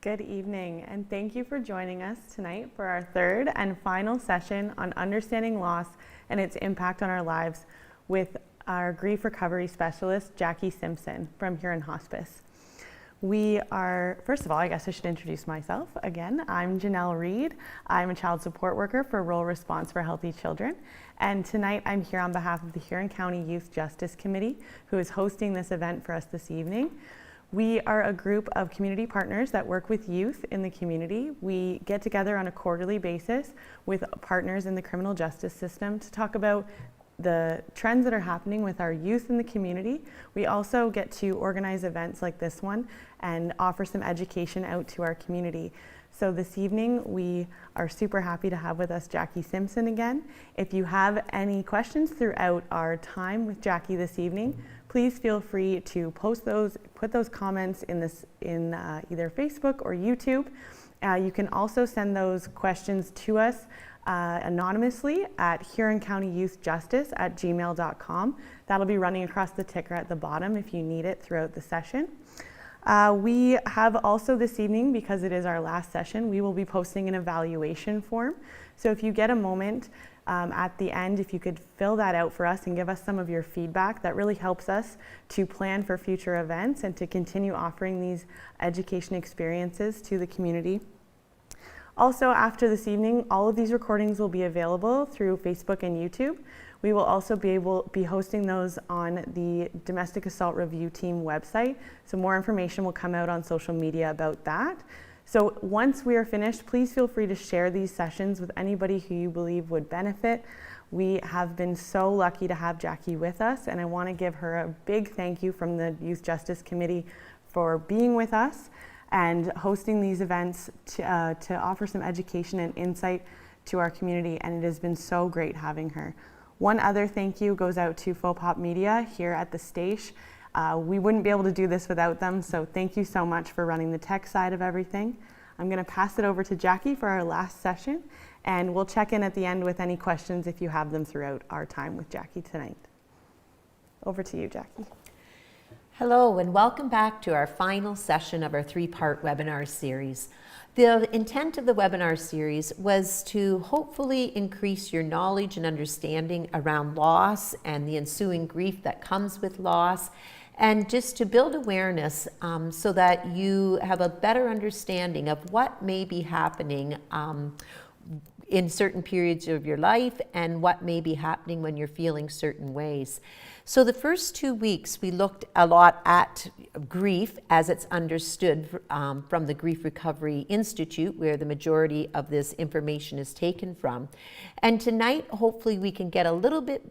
Good evening, and thank you for joining us tonight for our third and final session on understanding loss and its impact on our lives with our grief recovery specialist, Jackie Simpson from Huron Hospice. First of all, I guess I should introduce myself again. I'm Janelle Reed. I'm a child support worker for Rural Response for Healthy Children. And tonight I'm here on behalf of the Huron County Youth Justice Committee, who is hosting this event for us this evening. We are a group of community partners that work with youth in the community. We get together on a quarterly basis with partners in the criminal justice system to talk about the trends that are happening with our youth in the community. We also get to organize events like this one and offer some education out to our community. So this evening, we are super happy to have with us Jackie Simpson again. If you have any questions throughout our time with Jackie this evening, please feel free to put those comments in either Facebook or YouTube. You can also send those questions to us anonymously at huroncountyyouthjustice@gmail.com. That'll be running across the ticker at the bottom if you need it throughout the session. We have also this evening, because it is our last session, we will be posting an evaluation form. So if you get a moment at the end, if you could fill that out for us and give us some of your feedback, that really helps us to plan for future events and to continue offering these education experiences to the community. Also, after this evening, all of these recordings will be available through Facebook and YouTube. We will also be hosting those on the Domestic Assault Review Team website, so more information will come out on social media about that. So once we are finished, please feel free to share these sessions with anybody who you believe would benefit. We have been so lucky to have Jackie with us, and I want to give her a big thank you from the Youth Justice Committee for being with us and hosting these events to offer some education and insight to our community, and it has been so great having her. One other thank you goes out to Faux Media here at the station. We wouldn't be able to do this without them, so thank you so much for running the tech side of everything. I'm going to pass it over to Jackie for our last session, and we'll check in at the end with any questions if you have them throughout our time with Jackie tonight. Over to you, Jackie. Hello, and welcome back to our final session of our three-part webinar series. The intent of the webinar series was to hopefully increase your knowledge and understanding around loss and the ensuing grief that comes with loss, and just to build awareness so that you have a better understanding of what may be happening in certain periods of your life and what may be happening when you're feeling certain ways. So the first 2 weeks, we looked a lot at grief as it's understood from the Grief Recovery Institute, where the majority of this information is taken from. And tonight, hopefully we can get a little bit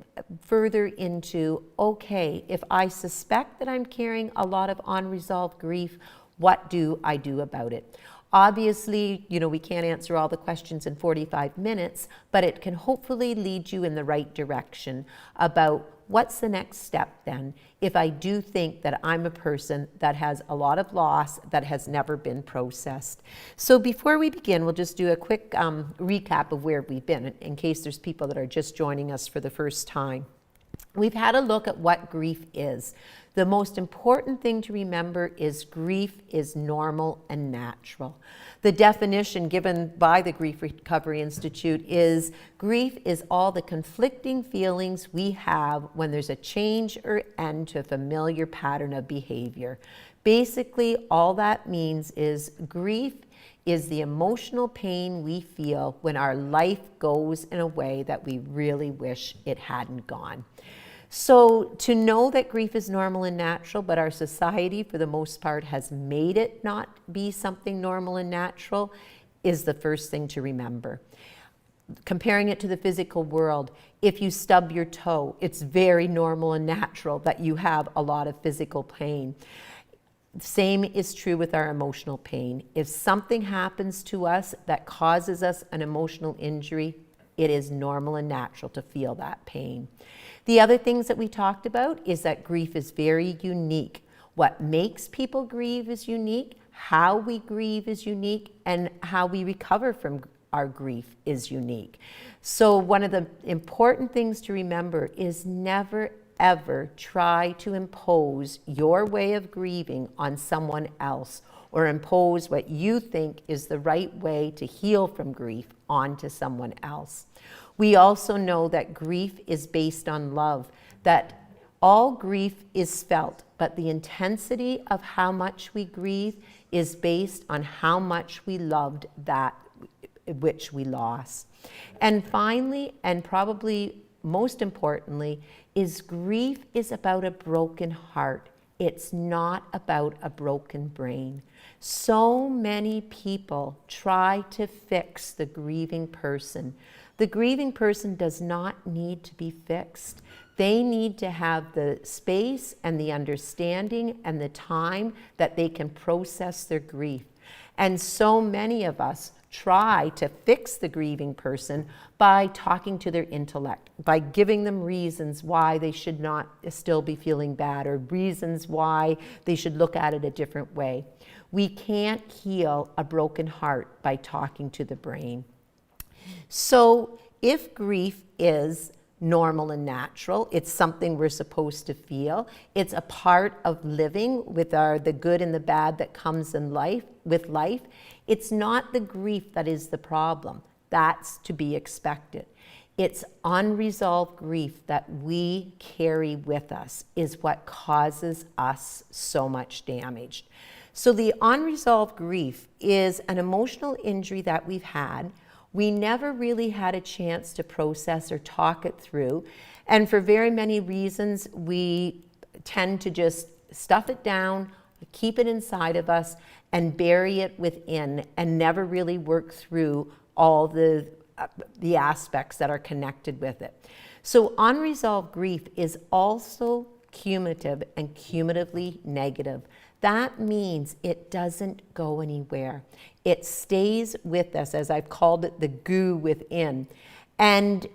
further into, okay, if I suspect that I'm carrying a lot of unresolved grief, what do I do about it? Obviously, we can't answer all the questions in 45 minutes, but it can hopefully lead you in the right direction about what's the next step then if I do think that I'm a person that has a lot of loss that has never been processed. So before we begin, we'll just do a quick recap of where we've been in case there's people that are just joining us for the first time. We've had a look at what grief is. The most important thing to remember is grief is normal and natural. The definition given by the Grief Recovery Institute is grief is all the conflicting feelings we have when there's a change or end to a familiar pattern of behavior. Basically, all that means is grief is the emotional pain we feel when our life goes in a way that we really wish it hadn't gone. So to know that grief is normal and natural, but our society for the most part has made it not be something normal and natural, is the first thing to remember. Comparing it to the physical world, if you stub your toe, it's very normal and natural that you have a lot of physical pain. Same is true with our emotional pain. If something happens to us that causes us an emotional injury, it is normal and natural to feel that pain. The other things that we talked about is that grief is very unique. What makes people grieve is unique, how we grieve is unique, and how we recover from our grief is unique. So one of the important things to remember is never ever try to impose your way of grieving on someone else, or impose what you think is the right way to heal from grief onto someone else. We also know that grief is based on love, that all grief is felt, but the intensity of how much we grieve is based on how much we loved that which we lost. And finally, and probably most importantly, is grief is about a broken heart. It's not about a broken brain. So many people try to fix the grieving person. The grieving person does not need to be fixed. They need to have the space and the understanding and the time that they can process their grief. And so many of us try to fix the grieving person by talking to their intellect, by giving them reasons why they should not still be feeling bad, or reasons why they should look at it a different way. We can't heal a broken heart by talking to the brain. So if grief is normal and natural, it's something we're supposed to feel, it's a part of living with the good and the bad that comes in life, with life, it's not the grief that is the problem. That's to be expected. It's unresolved grief that we carry with us is what causes us so much damage. So the unresolved grief is an emotional injury that we've had. We never really had a chance to process or talk it through. And for very many reasons, we tend to just stuff it down, keep it inside of us, and bury it within, and never really work through all the aspects that are connected with it. So unresolved grief is also cumulative and cumulatively negative. That means it doesn't go anywhere. It stays with us, as I've called it, the goo within. And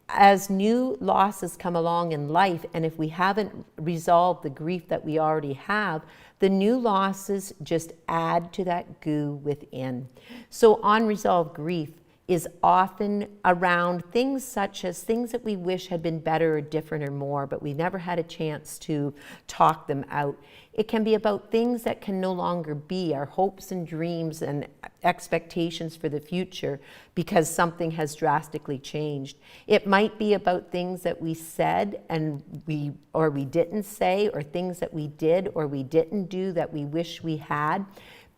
as new losses come along in life, and if we haven't resolved the grief that we already have, the new losses just add to that goo within. So unresolved grief is often around things such as things that we wish had been better or different or more, but we never had a chance to talk them out. It can be about things that can no longer be, our hopes and dreams and expectations for the future, because something has drastically changed. It might be about things that we said and we didn't say, or things that we did or we didn't do that we wish we had.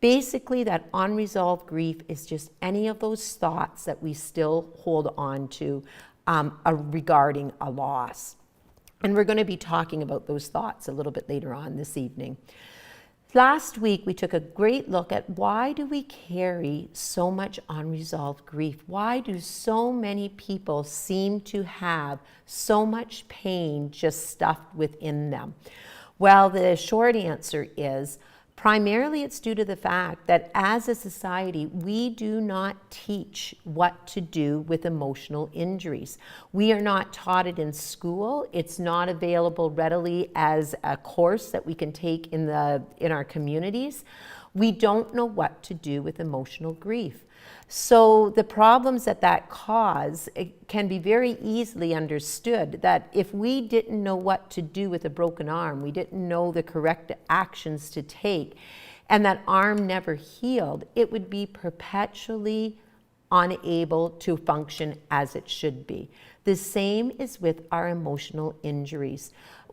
Basically, that unresolved grief is just any of those thoughts that we still hold on to regarding a loss. And we're going to be talking about those thoughts a little bit later on this evening. Last week, we took a great look at why do we carry so much unresolved grief? Why do so many people seem to have so much pain just stuffed within them? Well, the short answer is primarily it's due to the fact that as a society, we do not teach what to do with emotional injuries. We are not taught it in school. It's not available readily as a course that we can take in our communities. We don't know what to do with emotional grief. So the problems that cause, it can be very easily understood that if we didn't know what to do with a broken arm, we didn't know the correct actions to take, and that arm never healed, it would be perpetually unable to function as it should be. The same is with our emotional injuries.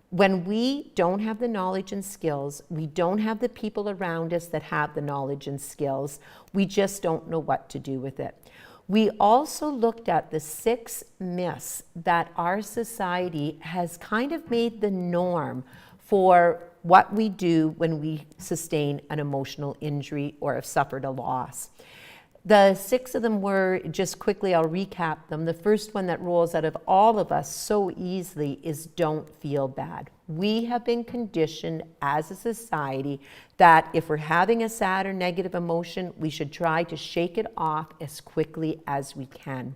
When we don't have the knowledge and skills, we don't have the people around us that have the knowledge and skills, we just don't know what to do with it. We also looked at the 6 myths that our society has kind of made the norm for what we do when we sustain an emotional injury or have suffered a loss. The 6 of them were, just quickly, I'll recap them. The first one that rolls out of all of us so easily is don't feel bad. We have been conditioned as a society that if we're having a sad or negative emotion, we should try to shake it off as quickly as we can.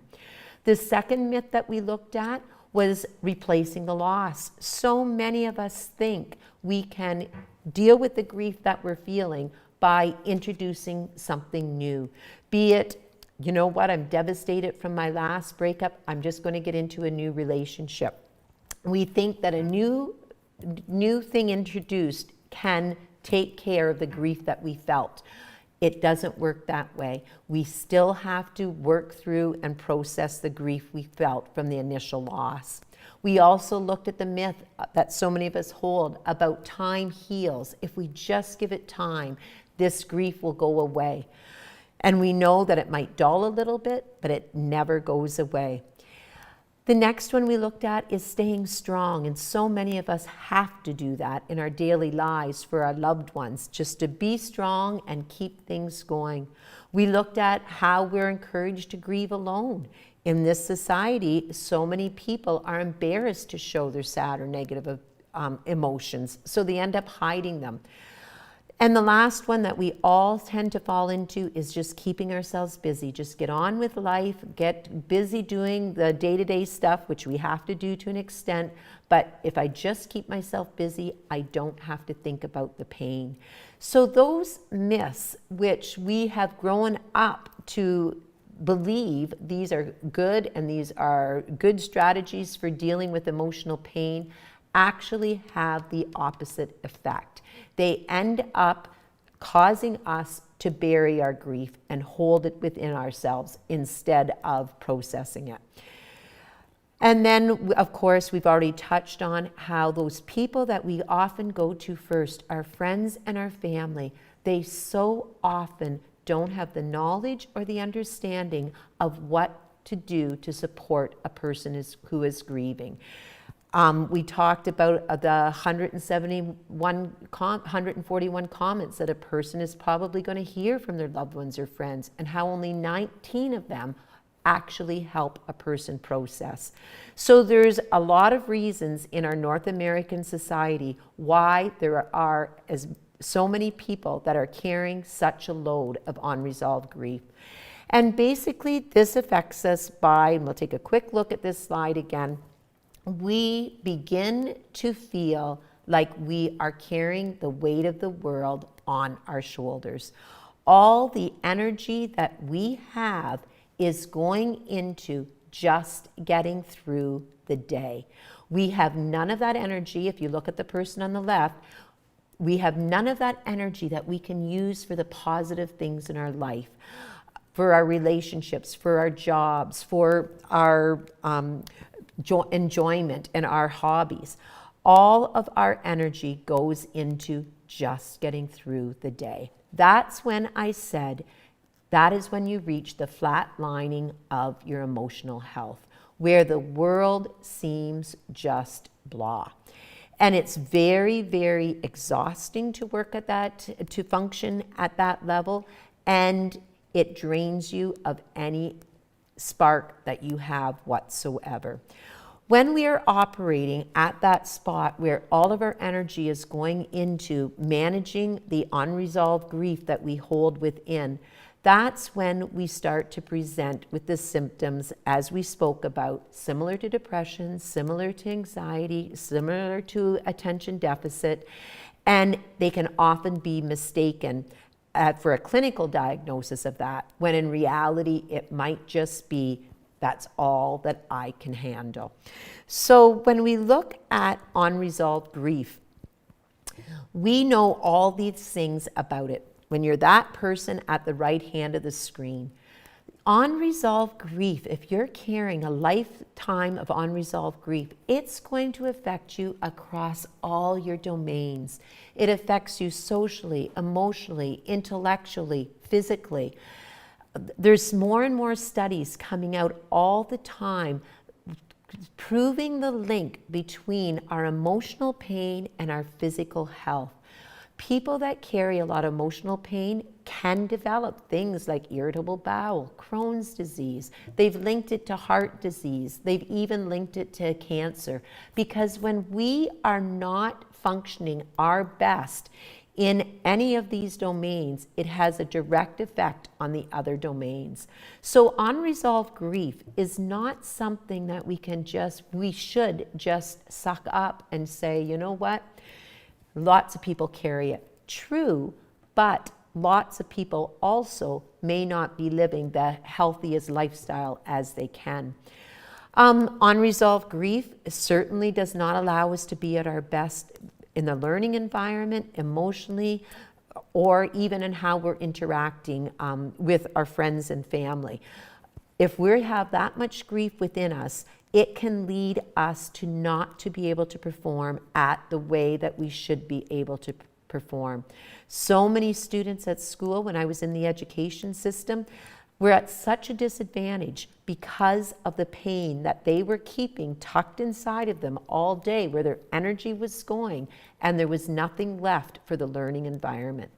The second myth that we looked at was replacing the loss. So many of us think we can deal with the grief that we're feeling by introducing something new. Be it, you know what, I'm devastated from my last breakup, I'm just going to get into a new relationship. We think that a new thing introduced can take care of the grief that we felt. It doesn't work that way. We still have to work through and process the grief we felt from the initial loss. We also looked at the myth that so many of us hold about time heals. If we just give it time, this grief will go away. And we know that it might dull a little bit, but it never goes away. The next one we looked at is staying strong, and so many of us have to do that in our daily lives for our loved ones, just to be strong and keep things going. We looked at how we're encouraged to grieve alone. In this society, so many people are embarrassed to show their sad or negative emotions, so they end up hiding them. And the last one that we all tend to fall into is just keeping ourselves busy. Just get on with life, get busy doing the day-to-day stuff, which we have to do to an extent. But if I just keep myself busy, I don't have to think about the pain. So those myths, which we have grown up to believe these are good and these are good strategies for dealing with emotional pain, actually have the opposite effect. They end up causing us to bury our grief and hold it within ourselves instead of processing it. And then, of course, we've already touched on how those people that we often go to first, our friends and our family, they so often don't have the knowledge or the understanding of what to do to support a person who is grieving. We talked about the 141 comments that a person is probably going to hear from their loved ones or friends, and how only 19 of them actually help a person process. So there's a lot of reasons in our North American society why there are so many people that are carrying such a load of unresolved grief. And basically this affects us by, and we'll take a quick look at this slide again, we begin to feel like we are carrying the weight of the world on our shoulders. All the energy that we have is going into just getting through the day. We have none of that energy. If you look at the person on the left, we have none of that energy that we can use for the positive things in our life, for our relationships, for our jobs, for our enjoyment and our hobbies. All of our energy goes into just getting through the day. That's when I said that is when you reach the flat lining of your emotional health, where the world seems just blah. And it's very, very exhausting to work at that, to function at that level, and it drains you of any spark that you have whatsoever. When we are operating at that spot where all of our energy is going into managing the unresolved grief that we hold within, that's when we start to present with the symptoms, as we spoke about, similar to depression, similar to anxiety, similar to attention deficit, and they can often be mistaken for a clinical diagnosis of that, when in reality it might just be that's all that I can handle. So when we look at unresolved grief, we know all these things about it. When you're that person at the right hand of the screen, unresolved grief, if you're carrying a lifetime of unresolved grief, it's going to affect you across all your domains. It affects you socially, emotionally, intellectually, physically. There's more and more studies coming out all the time proving the link between our emotional pain and our physical health. People that carry a lot of emotional pain can develop things like irritable bowel, Crohn's disease. They've linked it to heart disease. They've even linked it to cancer. Because when we are not functioning our best in any of these domains, it has a direct effect on the other domains. So unresolved grief is not something that we should just suck up and say, you know what? Lots of people carry it. True, but lots of people also may not be living the healthiest lifestyle as they can. Unresolved grief certainly does not allow us to be at our best in the learning environment, emotionally, or even in how we're interacting with our friends and family. If we have that much grief within us, it can lead us to not to be able to perform at the way that we should be able to perform. So many students at school, when I was in the education system, were at such a disadvantage because of the pain that they were keeping tucked inside of them all day, where their energy was going and there was nothing left for the learning environment.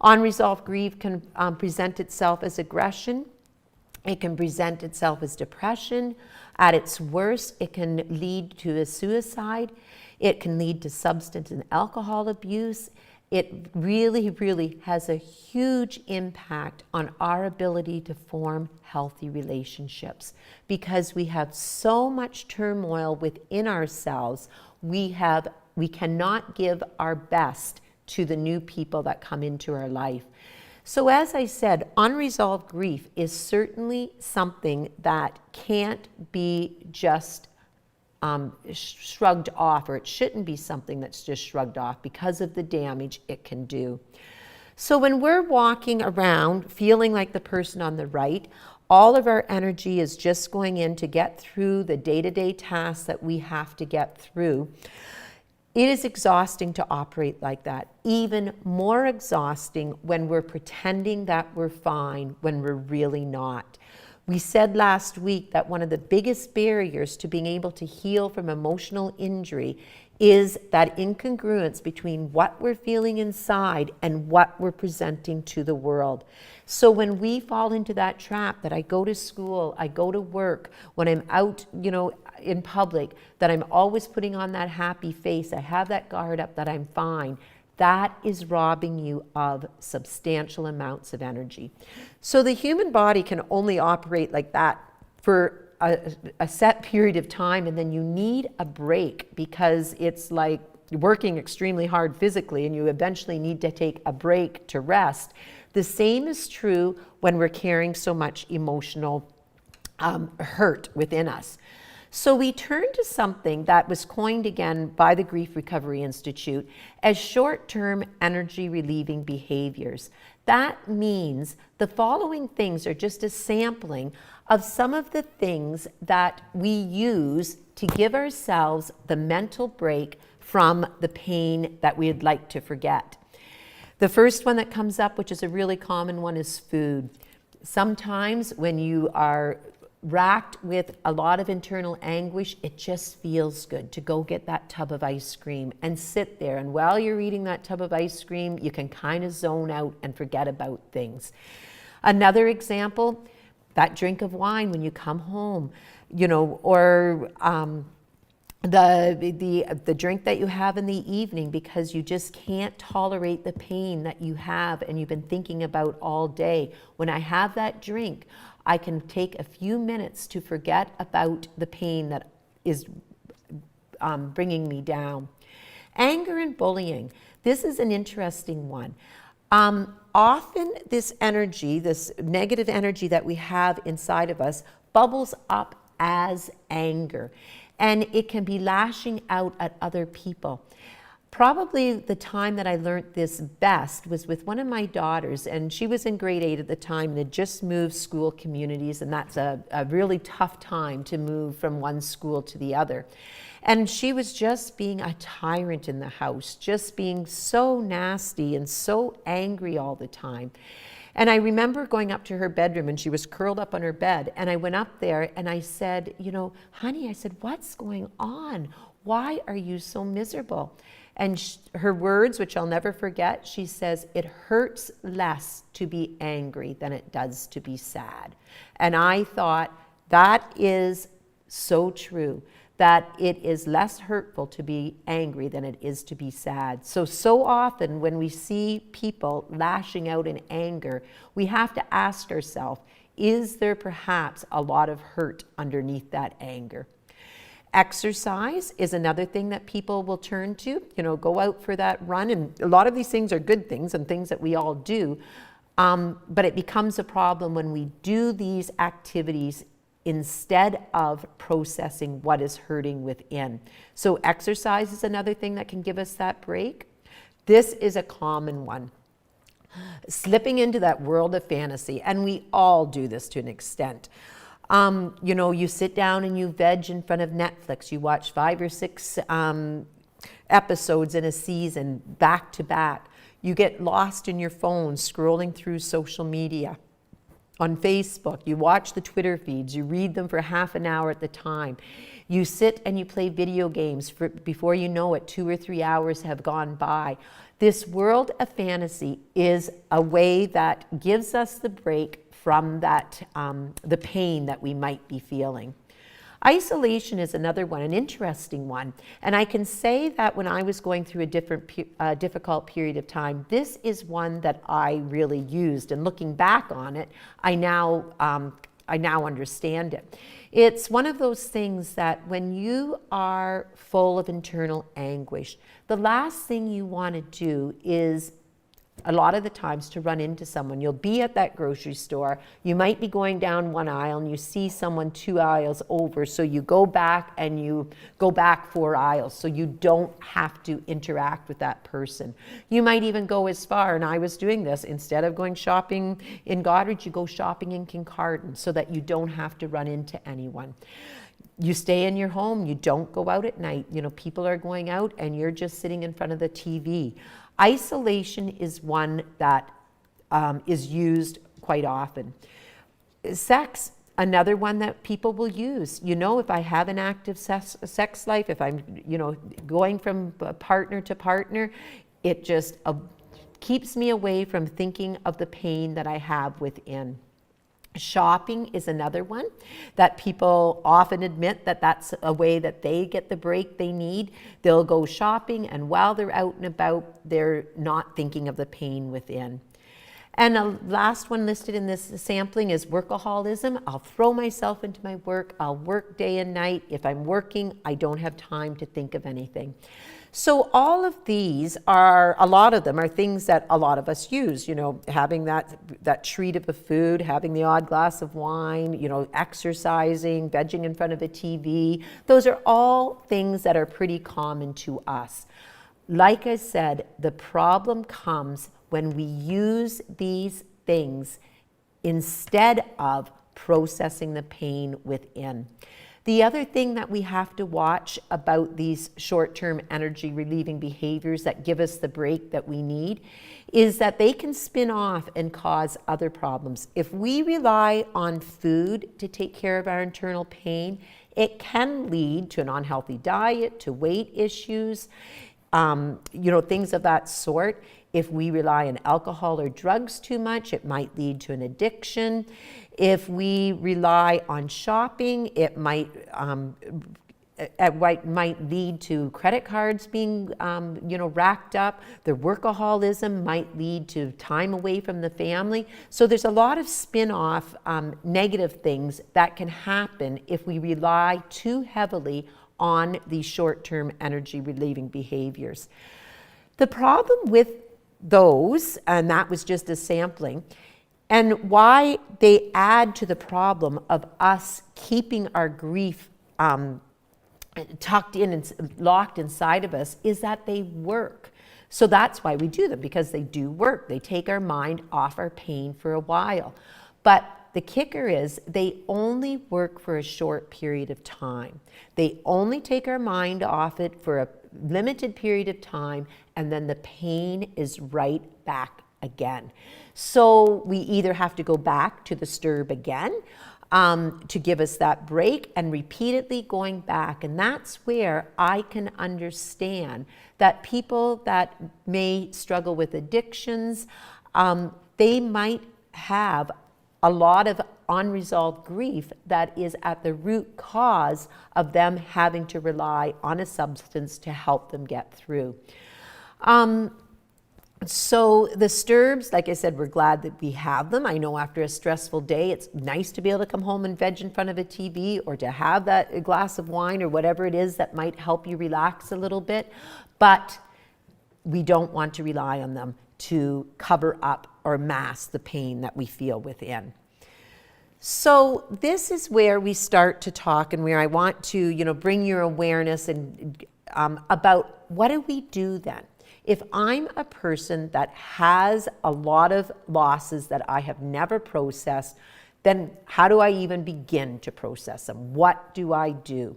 Unresolved grief can present itself as aggression. It can present itself as depression. At its worst, it can lead to a suicide. It can lead to substance and alcohol abuse. It really, really has a huge impact on our ability to form healthy relationships, because we have so much turmoil within ourselves. We cannot give our best to the new people that come into our life. So as I said, unresolved grief is certainly something that can't be just shrugged off, or it shouldn't be something that's just shrugged off because of the damage it can do. So when we're walking around feeling like the person on the right, all of our energy is just going in to get through the day-to-day tasks that we have to get through. It is exhausting to operate like that. Even more exhausting when we're pretending that we're fine when we're really not. We said last week that one of the biggest barriers to being able to heal from emotional injury is that incongruence between what we're feeling inside and what we're presenting to the world. So when we fall into that trap that I go to school, I go to work, when I'm out, in public, that I'm always putting on that happy face, I have that guard up that I'm fine, that is robbing you of substantial amounts of energy. So the human body can only operate like that for a set period of time, and then you need a break, because it's like working extremely hard physically and you eventually need to take a break to rest. The same is true when we're carrying so much emotional hurt within us. So we turn to something that was coined again by the Grief Recovery Institute as short-term energy relieving behaviors. That means the following things are just a sampling of some of the things that we use to give ourselves the mental break from the pain that we'd like to forget. The first one that comes up, which is a really common one, is food. Sometimes when you are racked with a lot of internal anguish, it just feels good to go get that tub of ice cream and sit there. And while you're eating that tub of ice cream, you can kind of zone out and forget about things. Another example, that drink of wine when you come home, or the drink that you have in the evening because you just can't tolerate the pain that you have and you've been thinking about all day. When I have that drink, I can take a few minutes to forget about the pain that is bringing me down. Anger and bullying. This is an interesting one. Often this energy, this negative energy that we have inside of us, bubbles up as anger, and it can be lashing out at other people. Probably the time that I learned this best was with one of my daughters, and she was in grade 8 at the time and had just moved school communities, and that's a really tough time to move from one school to the other. And she was just being a tyrant in the house, just being so nasty and so angry all the time. And I remember going up to her bedroom, and she was curled up on her bed, and I went up there and I said, honey, I said, what's going on? Why are you so miserable? And her words, which I'll never forget, she says, it hurts less to be angry than it does to be sad. And I thought, that is so true, that it is less hurtful to be angry than it is to be sad. So often when we see people lashing out in anger, we have to ask ourselves, is there perhaps a lot of hurt underneath that anger? Exercise is another thing that people will turn to, go out for that run. And a lot of these things are good things and things that we all do. But it becomes a problem when we do these activities instead of processing what is hurting within. So exercise is another thing that can give us that break. This is a common one. slipping into that world of fantasy, and we all do this to an extent. You sit down and you veg in front of Netflix. You watch 5 or 6 episodes in a season back to back. You get lost in your phone scrolling through social media. On Facebook, you watch the Twitter feeds, you read them for half an hour at the time. You sit and you play video games. Before you know it, 2 or 3 hours have gone by. This world of fantasy is a way that gives us the break from that, the pain that we might be feeling. Isolation is another one, an interesting one. And I can say that when I was going through a difficult period of time, this is one that I really used. And looking back on it, I now understand it. It's one of those things that when you are full of internal anguish, the last thing you want to do is a lot of the times to run into someone. You'll be at that grocery store, you might be going down one aisle and you see someone 2 aisles over, so you go back and you go back 4 aisles so you don't have to interact with that person. You might even go as far, and I was doing this, instead of going shopping in Goderich, you go shopping in Kincardine so that you don't have to run into anyone. You stay in your home, you don't go out at night. People are going out and you're just sitting in front of the TV. Isolation is one that is used quite often. Sex, another one that people will use. If I have an active sex life, if I'm, going from partner to partner, it just keeps me away from thinking of the pain that I have within. Shopping is another one that people often admit that that's a way that they get the break they need. They'll go shopping, and while they're out and about, they're not thinking of the pain within. And the last one listed in this sampling is workaholism. I'll throw myself into my work. I'll work day and night. If I'm working, I don't have time to think of anything. So all of these a lot of them are things that a lot of us use, having that treat of a food, having the odd glass of wine, exercising, vegging in front of a TV. Those are all things that are pretty common to us. Like I said, the problem comes when we use these things instead of processing the pain within. The other thing that we have to watch about these short-term energy relieving behaviors that give us the break that we need is that they can spin off and cause other problems. If we rely on food to take care of our internal pain, it can lead to an unhealthy diet, to weight issues, things of that sort. If we rely on alcohol or drugs too much, it might lead to an addiction. If we rely on shopping, it might lead to credit cards being, racked up. The workaholism might lead to time away from the family. So there's a lot of spin-off negative things that can happen if we rely too heavily on these short-term energy relieving behaviors. The problem with those, and that was just a sampling, and why they add to the problem of us keeping our grief tucked in and locked inside of us, is that they work. So that's why we do them, because they do work. They take our mind off our pain for a while. But the kicker is they only work for a short period of time. They only take our mind off it for a limited period of time, and then the pain is right back again. So we either have to go back to the stirb again to give us that break, and repeatedly going back. And that's where I can understand that people that may struggle with addictions, they might have a lot of unresolved grief that is at the root cause of them having to rely on a substance to help them get through. So the stirbs, like I said, we're glad that we have them. I know after a stressful day, it's nice to be able to come home and veg in front of a TV, or to have that glass of wine or whatever it is that might help you relax a little bit. But we don't want to rely on them to cover up or mask the pain that we feel within. So this is where we start to talk, and where I want to, bring your awareness and about what do we do then? If I'm a person that has a lot of losses that I have never processed, then how do I even begin to process them? What do I do?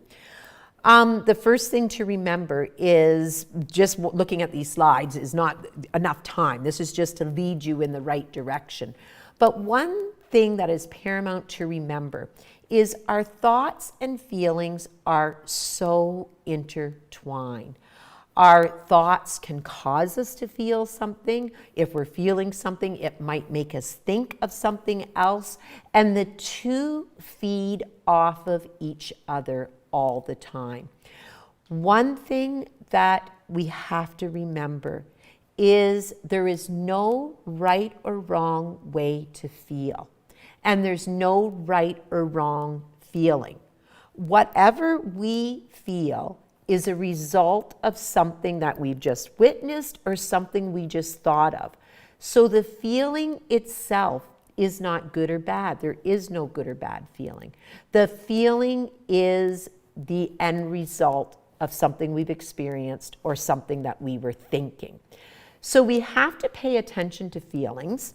The first thing to remember is, just looking at these slides is not enough time. This is just to lead you in the right direction. But one thing that is paramount to remember is our thoughts and feelings are so intertwined. Our thoughts can cause us to feel something. If we're feeling something, it might make us think of something else. And the two feed off of each other all the time. One thing that we have to remember is there is no right or wrong way to feel. And there's no right or wrong feeling. Whatever we feel is a result of something that we've just witnessed or something we just thought of. So the feeling itself is not good or bad. There is no good or bad feeling. The feeling is the end result of something we've experienced or something that we were thinking. So we have to pay attention to feelings,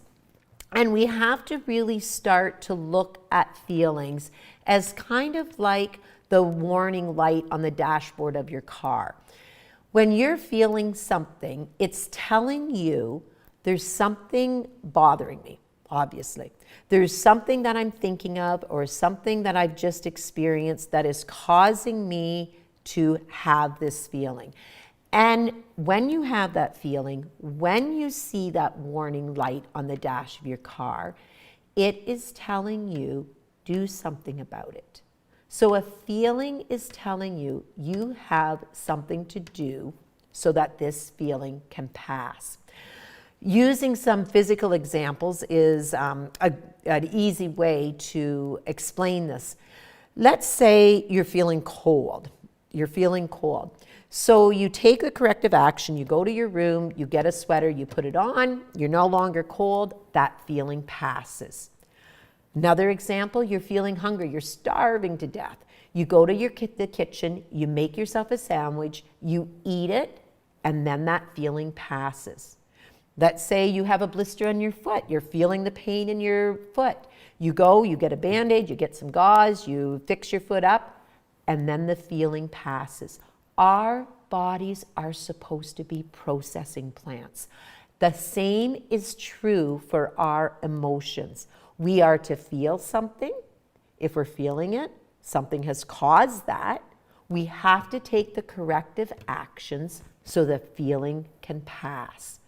and we have to really start to look at feelings as kind of like the warning light on the dashboard of your car. When you're feeling something, it's telling you there's something bothering me, obviously. There's something that I'm thinking of or something that I've just experienced that is causing me to have this feeling. And when you have that feeling, when you see that warning light on the dash of your car, it is telling you, do something about it. So a feeling is telling you you have something to do so that this feeling can pass. Using some physical examples is an easy way to explain this. Let's say you're feeling cold. You're feeling cold. So you take the corrective action, you go to your room, you get a sweater, you put it on, you're no longer cold, that feeling passes. Another example, you're feeling hungry, you're starving to death. You go to the kitchen, you make yourself a sandwich, you eat it, and then that feeling passes. Let's say you have a blister on your foot, you're feeling the pain in your foot. You go, you get a Band-Aid, you get some gauze, you fix your foot up, and then the feeling passes. Our bodies are supposed to be processing plants. The same is true for our emotions. We are to feel something. If we're feeling it, something has caused that. We have to take the corrective actions so the feeling can pass.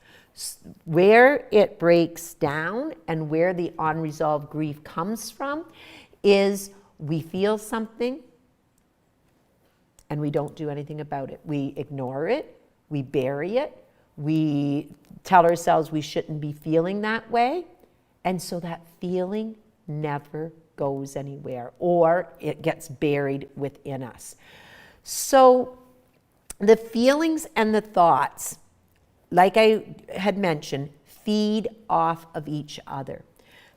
Where it breaks down and where the unresolved grief comes from is we feel something and we don't do anything about it. We ignore it, we bury it, we tell ourselves we shouldn't be feeling that way, and so that feeling never goes anywhere, or it gets buried within us. So the feelings and the thoughts, like I had mentioned, feed off of each other.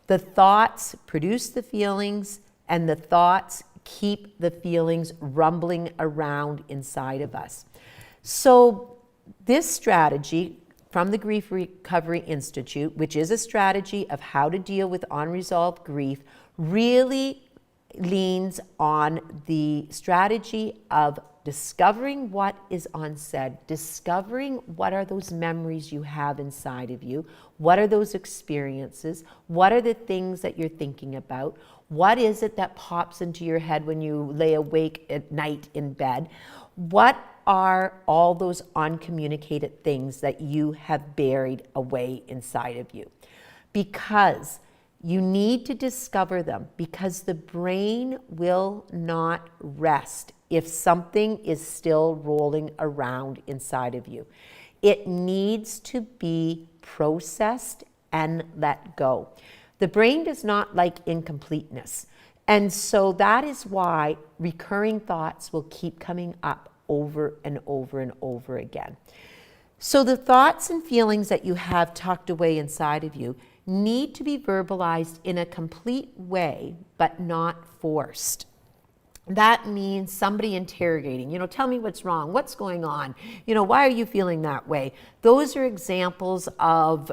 The thoughts produce the feelings, and the thoughts keep the feelings rumbling around inside of us. So this strategy from the Grief Recovery Institute, which is a strategy of how to deal with unresolved grief, really leans on the strategy of discovering what is unsaid, discovering what are those memories you have inside of you, what are those experiences, what are the things that you're thinking about, what is it that pops into your head when you lay awake at night in bed, what are all those uncommunicated things that you have buried away inside of you. Because you need to discover them, because the brain will not rest if something is still rolling around inside of you. It needs to be processed and let go. The brain does not like incompleteness. And so that is why recurring thoughts will keep coming up over and over and over again. So the thoughts and feelings that you have tucked away inside of you need to be verbalized in a complete way, but not forced. That means somebody interrogating, tell me what's wrong, what's going on, why are you feeling that way? Those are examples of,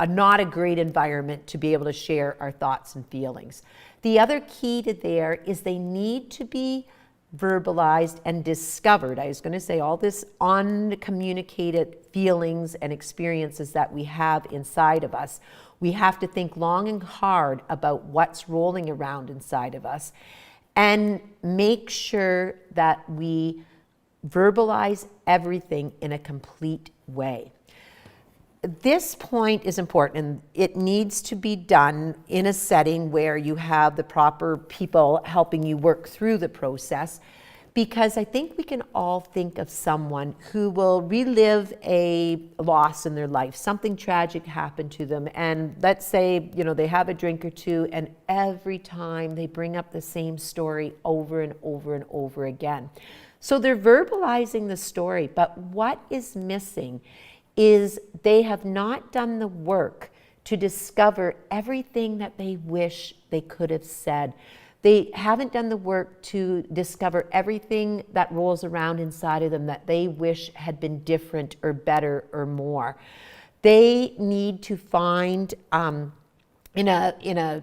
not a great environment to be able to share our thoughts and feelings. The other key to there is they need to be verbalized and discovered. I was going to say all this uncommunicated feelings and experiences that we have inside of us. We have to think long and hard about what's rolling around inside of us, and make sure that we verbalize everything in a complete way. This point is important, and it needs to be done in a setting where you have the proper people helping you work through the process, because I think we can all think of someone who will relive a loss in their life. Something tragic happened to them, and let's say, they have a drink or two, and every time they bring up the same story over and over and over again. So they're verbalizing the story, but what is missing is they have not done the work to discover everything that they wish they could have said. They haven't done the work to discover everything that rolls around inside of them that they wish had been different or better or more. They need to find, in a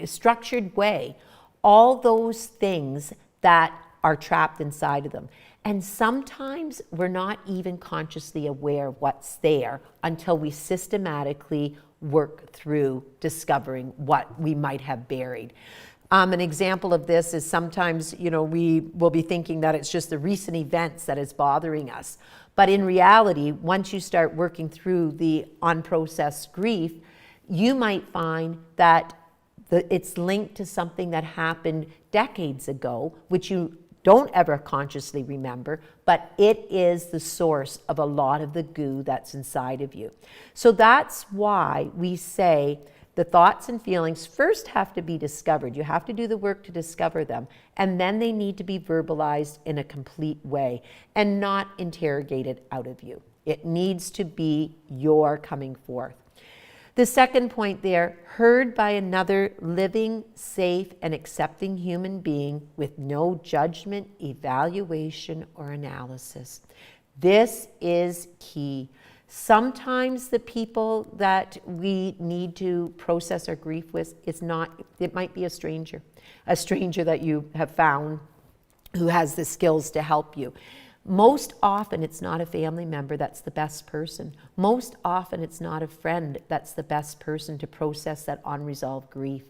structured way, all those things that are trapped inside of them. And sometimes we're not even consciously aware what's there until we systematically work through discovering what we might have buried. An example of this is sometimes, we will be thinking that it's just the recent events that is bothering us. But in reality, once you start working through the unprocessed grief, you might find that it's linked to something that happened decades ago, which you don't ever consciously remember, but it is the source of a lot of the goo that's inside of you. So that's why we say the thoughts and feelings first have to be discovered. You have to do the work to discover them, and then they need to be verbalized in a complete way and not interrogated out of you. It needs to be your coming forth. The second point there, heard by another living, safe, and accepting human being with no judgment, evaluation, or analysis. This is key. Sometimes the people that we need to process our grief with it might be a stranger that you have found who has the skills to help you. Most often it's not a family member that's the best person. Most often it's not a friend that's the best person to process that unresolved grief.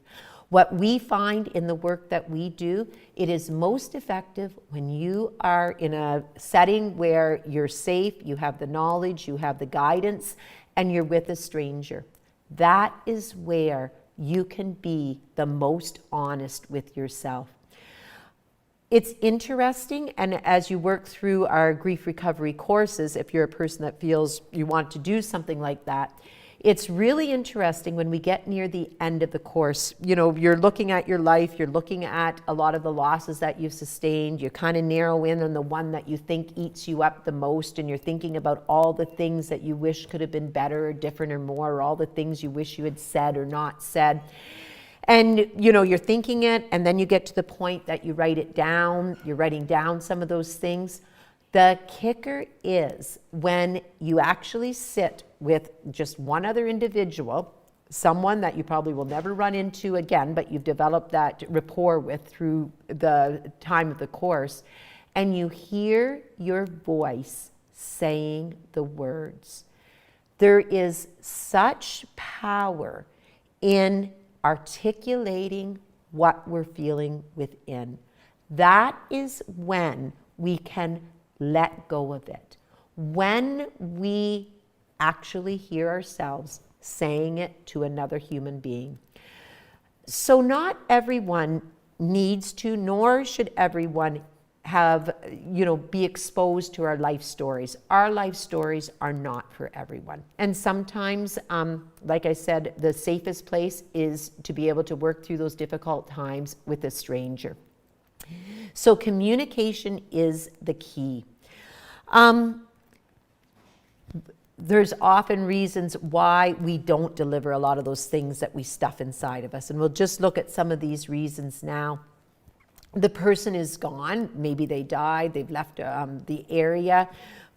What we find in the work that we do, it is most effective when you are in a setting where you're safe, you have the knowledge, you have the guidance, and you're with a stranger. That is where you can be the most honest with yourself. It's interesting, and as you work through our grief recovery courses, if you're a person that feels you want to do something like that, it's really interesting when we get near the end of the course. You're looking at your life, you're looking at a lot of the losses that you've sustained, you kind of narrow in on the one that you think eats you up the most, and you're thinking about all the things that you wish could have been better or different or more, or all the things you wish you had said or not said. And you're thinking it, and then you get to the point that you write it down, you're writing down some of those things. The kicker is when you actually sit with just one other individual, someone that you probably will never run into again, but you've developed that rapport with through the time of the course, and you hear your voice saying the words. There is such power in articulating what we're feeling within. That is when we can let go of it. When we actually hear ourselves saying it to another human being. So not everyone needs to, nor should everyone have, be exposed to our life stories. Our life stories are not for everyone. And sometimes, like I said, the safest place is to be able to work through those difficult times with a stranger. So communication is the key. There's often reasons why we don't deliver a lot of those things that we stuff inside of us. And we'll just look at some of these reasons now. the person is gone. Maybe they died, they've left the area.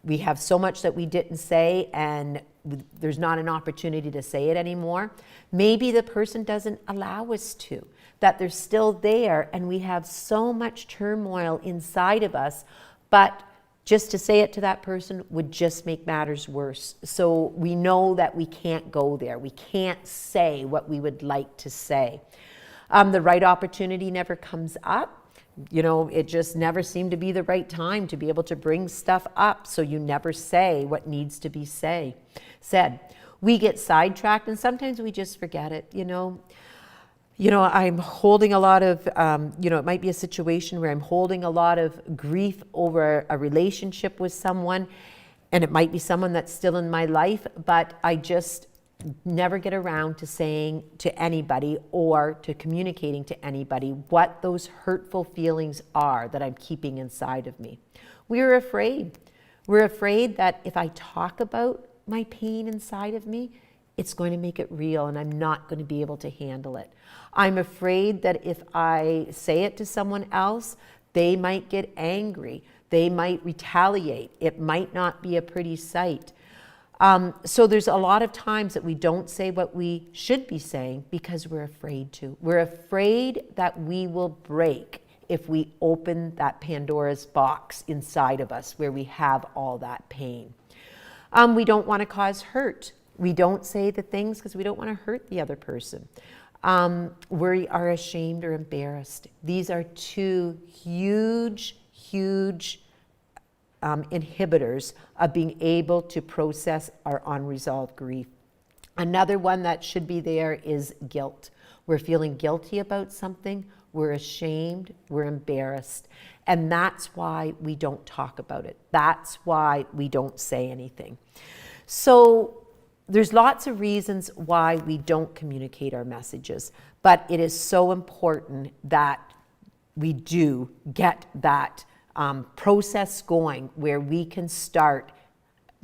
We have so much that we didn't say, and there's not an opportunity to say it anymore. Maybe the person doesn't allow us to, that they're still there, and we have so much turmoil inside of us, but just to say it to that person would just make matters worse. So we know that we can't go there. We can't say what we would like to say. The right opportunity never comes up. You know, it just never seemed to be the right time to be able to bring stuff up, so you never say what needs to be said. We get sidetracked, and sometimes we just forget it, you know. I'm holding a lot of, it might be a situation where I'm holding a lot of grief over a relationship with someone, and it might be someone that's still in my life, but I just never get around to saying to anybody or to communicating to anybody what those hurtful feelings are that I'm keeping inside of me. We're afraid. We're afraid that if I talk about my pain inside of me, it's going to make it real and I'm not going to be able to handle it. I'm afraid that if I say it to someone else, they might get angry. They might retaliate. It might not be a pretty sight. So there's a lot of times that we don't say what we should be saying because we're afraid to. We're afraid that we will break if we open that Pandora's box inside of us where we have all that pain. We don't want to cause hurt. We don't say the things because we don't want to hurt the other person. We are ashamed or embarrassed. These are two huge inhibitors of being able to process our unresolved grief. Another one that should be there is guilt. We're feeling guilty about something, we're ashamed, we're embarrassed, and that's why we don't talk about it. That's why we don't say anything. So there's lots of reasons why we don't communicate our messages, but it is so important that we do get that process going where we can start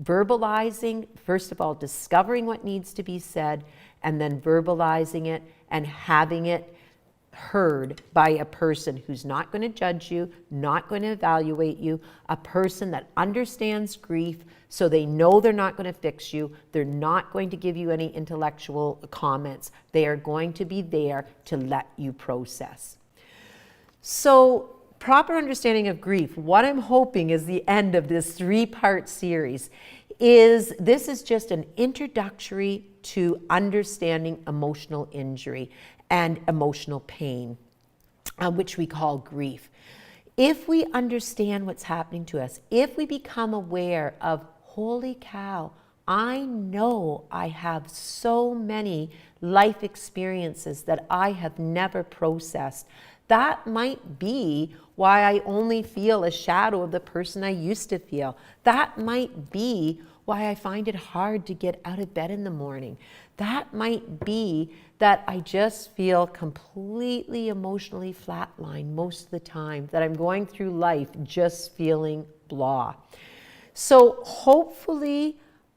verbalizing, first of all, discovering what needs to be said, and then verbalizing it and having it heard by a person who's not going to judge you, not going to evaluate you, a person that understands grief so they know they're not going to fix you, they're not going to give you any intellectual comments, they are going to be there to let you process. So, proper understanding of grief, what I'm hoping is the end of this 3-part series, is this is just an introductory to understanding emotional injury and emotional pain, which we call grief. If we understand what's happening to us, if we become aware of, holy cow, I know I have so many life experiences that I have never processed. That might be why I only feel a shadow of the person I used to feel. That might be why I find it hard to get out of bed in the morning. That might be that I just feel completely emotionally flatlined most of the time, that I'm going through life just feeling blah. So hopefully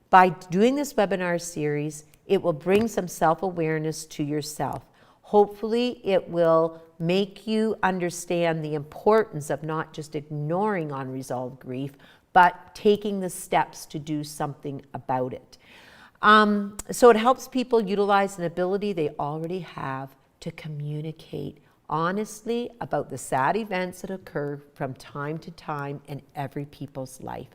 by doing this webinar series, it will bring some self-awareness to yourself. Hopefully it will make you understand the importance of not just ignoring unresolved grief, but taking the steps to do something about it. So it helps people utilize an ability they already have to communicate honestly about the sad events that occur from time to time in every people's life.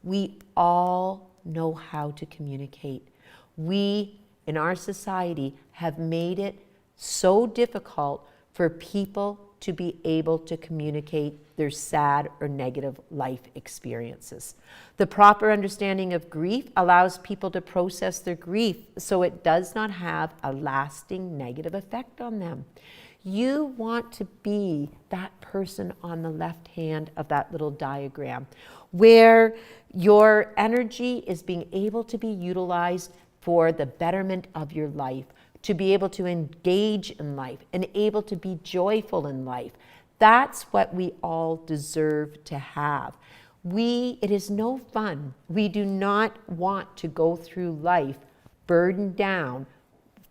We all know how to communicate. We, in our society, have made it so difficult for people to be able to communicate their sad or negative life experiences. The proper understanding of grief allows people to process their grief so it does not have a lasting negative effect on them. You want to be that person on the left hand of that little diagram where your energy is being able to be utilized for the betterment of your life, to be able to engage in life and able to be joyful in life. That's what we all deserve to have. It is no fun. We do not want to go through life burdened down,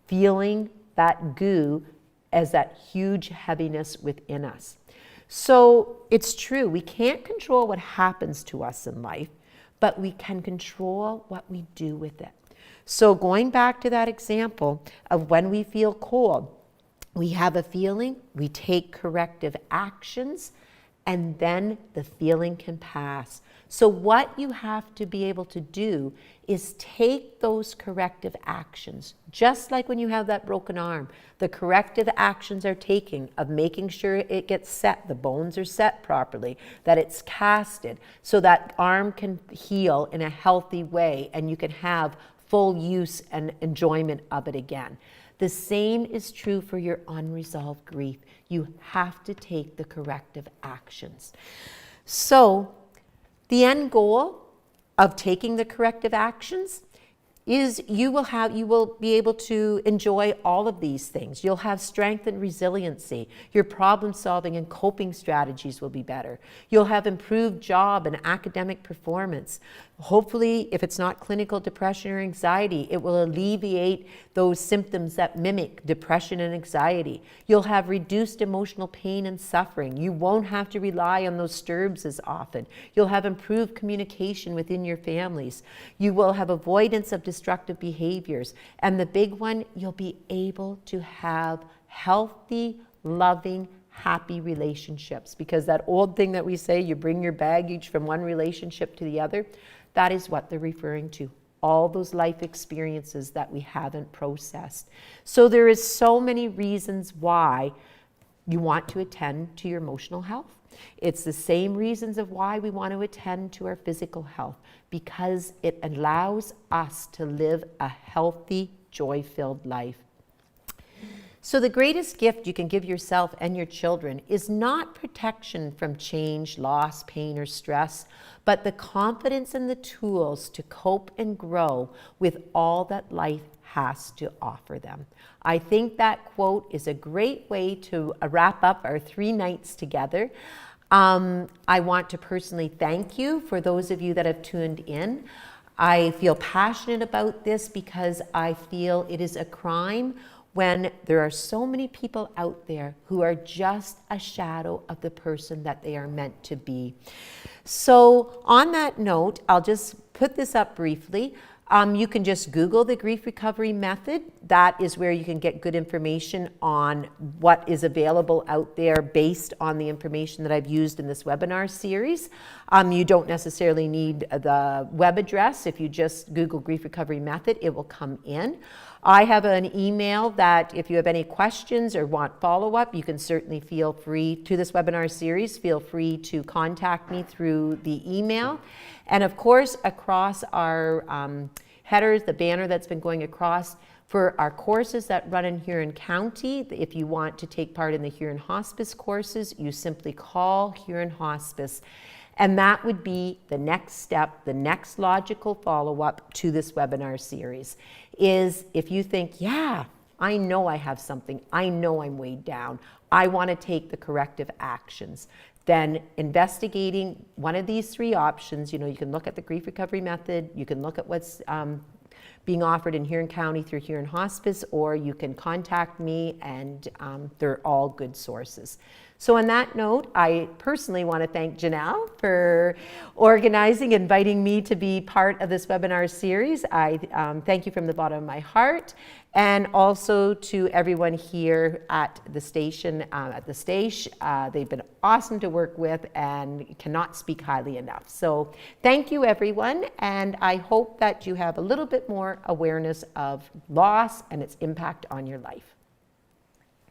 feeling that goo as that huge heaviness within us. So it's true, we can't control what happens to us in life, but we can control what we do with it. So going back to that example of when we feel cold, we have a feeling, we take corrective actions, and then the feeling can pass. So what you have to be able to do is take those corrective actions. Just like when you have that broken arm, the corrective actions are taken of making sure it gets set, the bones are set properly, that it's casted, so that arm can heal in a healthy way and you can have full use and enjoyment of it again. The same is true for your unresolved grief. You have to take the corrective actions. So the end goal of taking the corrective actions is you will be able to enjoy all of these things. You'll have strength and resiliency. Your problem solving and coping strategies will be better. You'll have improved job and academic performance. Hopefully, if it's not clinical depression or anxiety, it will alleviate those symptoms that mimic depression and anxiety. You'll have reduced emotional pain and suffering. You won't have to rely on those STIRBs as often. You'll have improved communication within your families. You will have avoidance of destructive behaviors. And the big one, you'll be able to have healthy, loving, happy relationships. Because that old thing that we say, you bring your baggage from one relationship to the other, that is what they're referring to. All those life experiences that we haven't processed. So there is so many reasons why you want to attend to your emotional health. It's the same reasons of why we want to attend to our physical health, because it allows us to live a healthy, joy-filled life. So the greatest gift you can give yourself and your children is not protection from change, loss, pain, or stress, but the confidence and the tools to cope and grow with all that life has to offer them. I think that quote is a great way to wrap up our 3 nights together. I want to personally thank you for those of you that have tuned in. I feel passionate about this because I feel it is a crime when there are so many people out there who are just a shadow of the person that they are meant to be. So on that note, I'll just put this up briefly. You can just Google the grief recovery method. That is where you can get good information on what is available out there based on the information that I've used in this webinar series. You don't necessarily need the web address. If you just Google grief recovery method, it will come in. I have an email that if you have any questions or want follow-up, you can certainly feel free to this webinar series, feel free to contact me through the email. And of course, across our headers, the banner that's been going across for our courses that run in Huron County, if you want to take part in the Huron Hospice courses, you simply call Huron Hospice. And that would be the next step, the next logical follow-up to this webinar series, is if you think, yeah, I know I have something, I know I'm weighed down, I want to take the corrective actions, then investigating one of these 3 options, you can look at the grief recovery method, you can look at what's being offered in Huron County through Huron Hospice, or you can contact me, and they're all good sources. So on that note, I personally want to thank Janelle for organizing, inviting me to be part of this webinar series. I thank you from the bottom of my heart, and also to everyone here at the station, they've been awesome to work with and cannot speak highly enough. So thank you, everyone, and I hope that you have a little bit more awareness of loss and its impact on your life.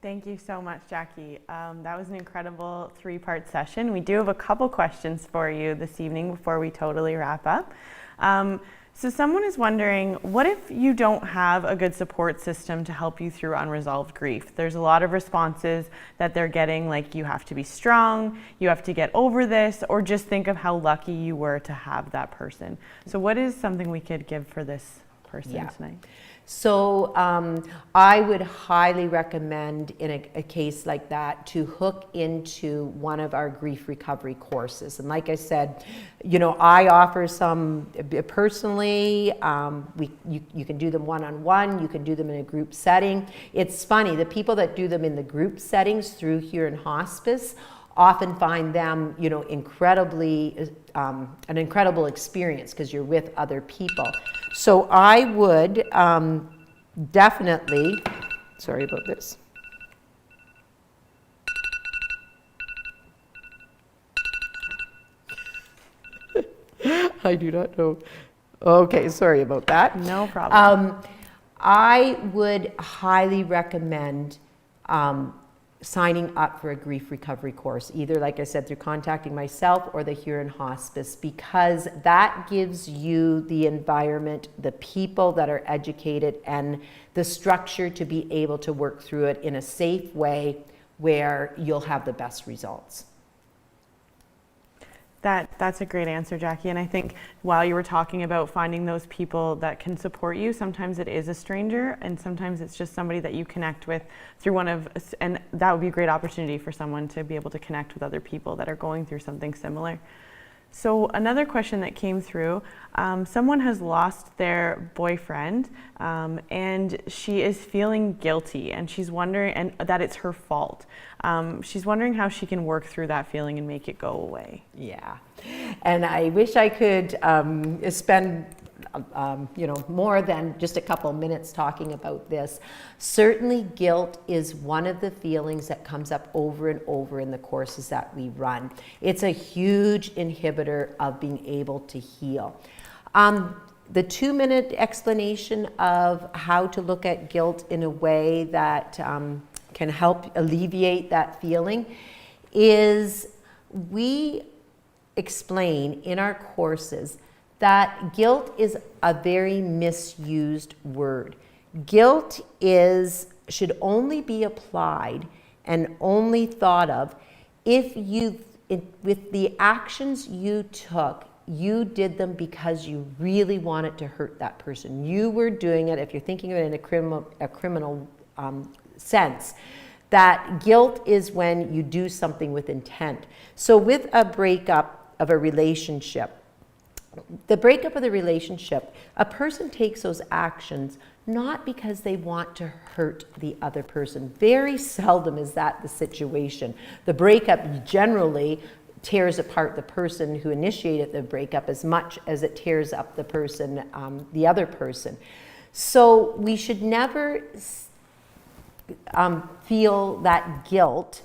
Thank you so much, Jackie. That was an incredible 3-part session. We do have a couple questions for you this evening before we totally wrap up. So someone is wondering, what if you don't have a good support system to help you through unresolved grief? There's a lot of responses that they're getting, like you have to be strong, you have to get over this, or just think of how lucky you were to have that person. So what is something we could give for this person tonight? So I would highly recommend in a case like that to hook into one of our grief recovery courses. And like I said, I offer some personally. You can do them one-on-one. You can do them in a group setting. It's funny, the people that do them in the group settings through Huron Hospice often find them, you know, incredibly, an incredible experience because you're with other people. So I would definitely, sorry about this. I do not know. Okay, sorry about that. No problem. I would highly recommend signing up for a grief recovery course, either, like I said, through contacting myself or the Huron Hospice, because that gives you the environment, the people that are educated, and the structure to be able to work through it in a safe way where you'll have the best results. That's a great answer, Jackie. And I think while you were talking about finding those people that can support you, sometimes it is a stranger and sometimes it's just somebody that you connect with through and that would be a great opportunity for someone to be able to connect with other people that are going through something similar. So another question that came through, someone has lost their boyfriend and she is feeling guilty and she's wondering and that it's her fault. She's wondering how she can work through that feeling and make it go away. Yeah, and I wish I could spend you know, more than just a couple minutes talking about this. Certainly guilt is one of the feelings that comes up over and over in the courses that we run. It's a huge inhibitor of being able to heal. The 2-minute explanation of how to look at guilt in a way that can help alleviate that feeling is we explain in our courses that guilt is a very misused word. Guilt should only be applied and only thought of if with the actions you took, you did them because you really wanted to hurt that person. You were doing it, if you're thinking of it in a criminal sense, that guilt is when you do something with intent. So with a breakup of a relationship, the breakup of the relationship, a person takes those actions not because they want to hurt the other person. Very seldom is that the situation. The breakup generally tears apart the person who initiated the breakup as much as it tears up the person, the other person. So we should never feel that guilt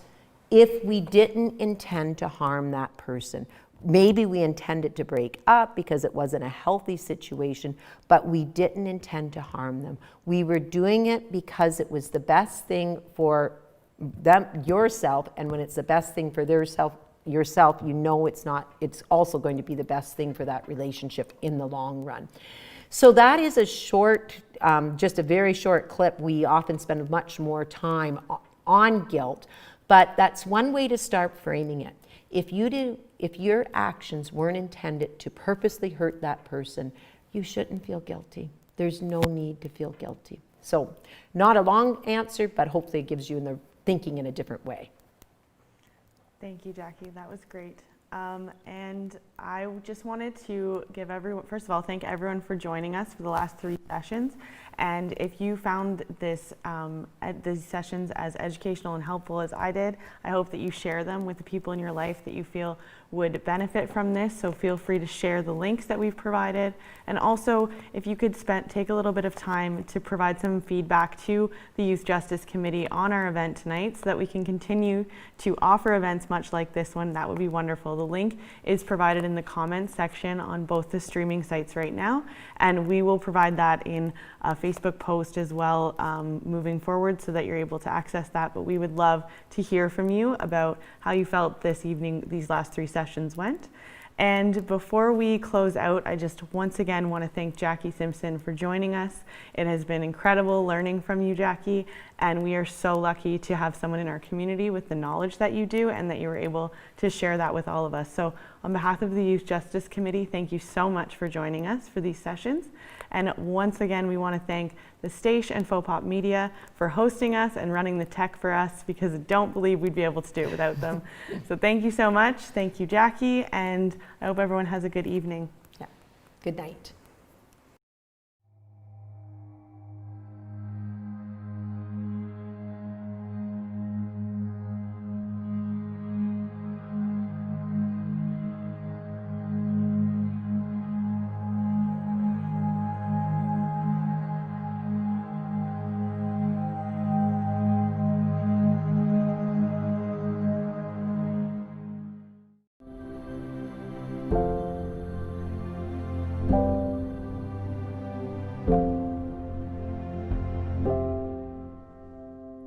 if we didn't intend to harm that person. Maybe we intended to break up because it wasn't a healthy situation, but we didn't intend to harm them. We were doing it because it was the best thing for them, yourself, and when it's the best thing for yourself, you know it's also going to be the best thing for that relationship in the long run. So that is a short, just a very short clip. We often spend much more time on guilt, but that's one way to start framing it. If your actions weren't intended to purposely hurt that person, you shouldn't feel guilty. There's no need to feel guilty. So not a long answer, but hopefully it gives you the thinking in a different way. Thank you, Jackie. That was great. And I just wanted to give everyone, first of all, thank everyone for joining us for the last 3 sessions. And if you found these sessions as educational and helpful as I did, I hope that you share them with the people in your life that you feel would benefit from this. So feel free to share the links that we've provided. And also, if you could take a little bit of time to provide some feedback to the Youth Justice Committee on our event tonight so that we can continue to offer events much like this one, that would be wonderful. The link is provided in the comments section on both the streaming sites right now, and we will provide that in a Facebook post as well moving forward so that you're able to access that. But we would love to hear from you about how you felt this evening, these last 3 sessions went. And before we close out, I just once again want to thank Jackie Simpson for joining us. It has been incredible learning from you, Jackie, and we are so lucky to have someone in our community with the knowledge that you do and that you were able to share that with all of us. So on behalf of the Youth Justice Committee, thank you so much for joining us for these sessions. And once again, we want to thank the Stage and Faux Pop Media for hosting us and running the tech for us, because I don't believe we'd be able to do it without them. So thank you so much. Thank you, Jackie, and I hope everyone has a good evening. Yeah. Good night.